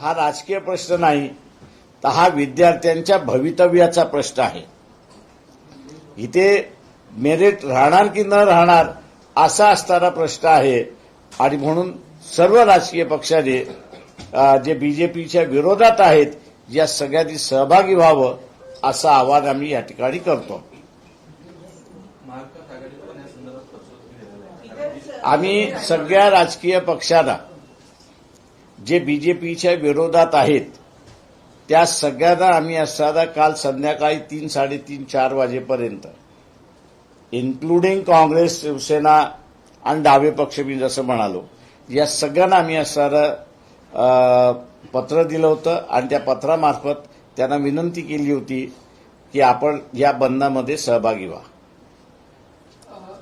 हा राजकीय प्रश्न नाही, तर हा विद्यार्थ्यांच्या भवितव्याचा प्रश्न आहे। इथे मेरिट राहणार की न राहणार असा असणारा प्रश्न आहे आणि म्हणून सर्व राजकीय पक्षाने जे बीजेपीच्या विरोधात आहेत या सगळ्यांनी सहभागी व्हावं असं आवाहन आम्ही या ठिकाणी करतो। आम्ही सगळ्या राजकीय पक्षांना जे बीजेपीच्या विरोधात आहेत त्या सगळ्यांना आम्ही असताना काल संध्याकाळी 3, 3:30, 4 वाजेपर्यंत इन्क्लुडिंग काँग्रेस, शिवसेना आणि डावे पक्ष मी जसं म्हणालो या सगळ्यांना आम्ही असणारं पत्र दिलं होतं आणि त्या पत्रामार्फत त्यांना विनंती केली होती की आपण या बंदमध्ये सहभागी व्हा।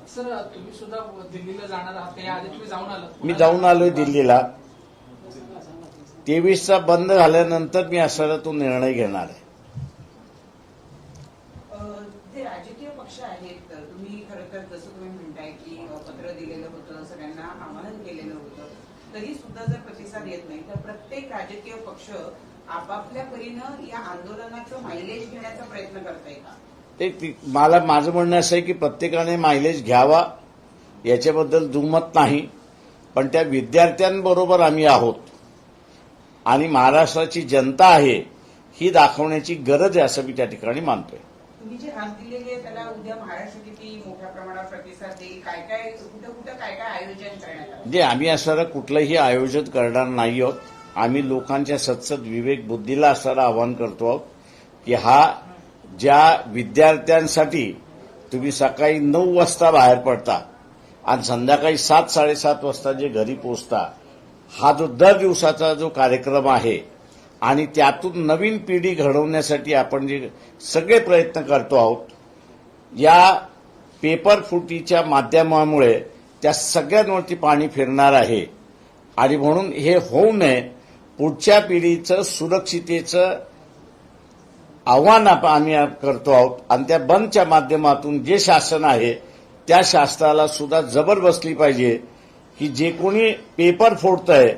सर, तुम्ही सुद्धा दिल्लीला जाणार आहात, याआधी तुम्ही जाऊन आलात? मी जाऊन आलोय दिल्लीला। 23चा बंद झाल्यानंतर मी असणारा तो निर्णय घेणार आहे। जे राजकीय पक्ष आहेत, तुम्ही खरं तर जसं तुम्ही म्हणताय की पत्र दिलेलं होतं, सगळ्यांना आवाहन केलेलं होतं, तरी सुद्धा जर प्रतिसाद येत नाही तर प्रत्येक राजकीय पक्ष आपापल्या परीनं या आंदोलनाचं मायलेज घेण्याचा प्रयत्न करताय का? मला माझं म्हणणं असं आहे की प्रत्येकाने मायलेज घ्यावा याच्याबद्दल दुमत नाही, पण त्या विद्यार्थ्यांबरोबर आम्ही आहोत आणि महाराष्ट्राची जनता आहे ही दाखवण्याची गरज आहे असं मी त्या ठिकाणी मानतोय। तुम्ही जे हात दिलेले आहे त्याला उद्या महाराष्ट्र किती मोठ्या प्रमाणात प्रतिसाद देईल, काय कुठं काय आयोजन करण्यात आलं? म्हणजे आम्ही असणारं कुठलंही आयोजन करणार नाही आहोत। आम्ही लोकांच्या सत्सद विवेक बुद्धीला असणारं आवाहन करतो आहोत की हा ज्या विद्यार्थ्यांसाठी तुम्ही सकाळी 9 वाजता बाहेर पडता आणि संध्याकाळी 7, 7:30 वाजता जे घरी पोहोचता, हा जो दर दिवसाचा जो कार्यक्रम आहे आणि त्यातून नवीन पिढी घडवण्यासाठी आपण जे सगळे प्रयत्न करतो आहोत, या पेपर फुटीच्या माध्यमामुळे त्या सगळ्यांवरती पाणी फिरणार आहे आणि म्हणून हे होऊ नये, पुढच्या पिढीचं सुरक्षितेचं आव्हान आम्ही करतो आहोत आणि त्या बंदच्या माध्यमातून जे शासन आहे त्या शासनाला सुद्धा जबर बसली पाहिजे की जे कोणी पेपर फोडतंय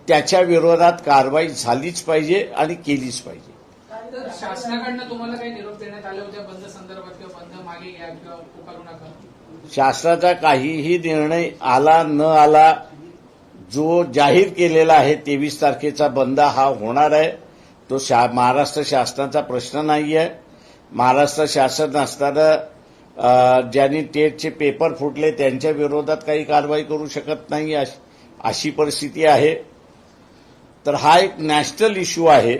त्याच्या विरोधात कारवाई झालीच पाहिजे आणि केलीच पाहिजे। तर शासनाकडनं तुम्हाला काही निरोप देण्यात आले होते बंद संदर्भात किंवा बंद मागे घ्या किंवा पुकारू नका? शासनाचा काहीही निर्णय आला न आला, जो जाहीर केलेला आहे 23 तारखेचा बंद हा होणार आहे, तो महाराष्ट्र शासनाचा प्रश्न नाही आहे। महाराष्ट्र शासन असताना ज्यांनी टेटचे पेपर फुटले त्यांच्या विरोधात काही कारवाई करू शकत नाही अशी परिस्थिती आहे। तर हा एक नॅशनल इश्यू आहे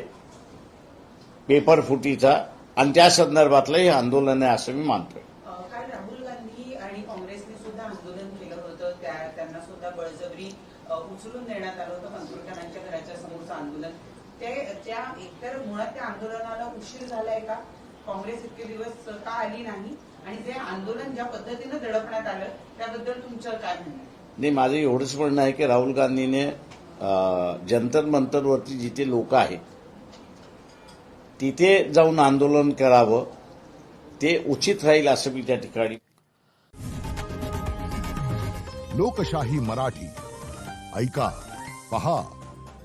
पेपर फुटीचा आणि त्या संदर्भातलं हे आंदोलन आहे असं मी मानतोय। काल राहुल गांधी आणि काँग्रेसने सुद्धा आंदोलन केलं होतं, त्यांना सुद्धा बळजबरी उचलून देण्यात आलं होतं मंत्रुकरांच्या घराच्या समोरचं आंदोलन। त्या एकतर मुळात त्या आंदोलनाला उशीर झालाय का? काँग्रेस इतके दिवस का आली नाही? आणि जे आंदोलन ज्या पद्धतीनं दडपण्यात आलं त्याबद्दल तुमचं काय म्हणणं आहे? नाही, माझं एवढंच म्हणणं आहे की राहुल गांधीने जंतर मंतरवरती जिथे लोक आहेत तिथे जाऊन आंदोलन करावं, ते उचित राहील असं मी त्या ठिकाणी। लोकशाही मराठी ऐका, पहा,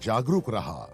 जागरूक रहा।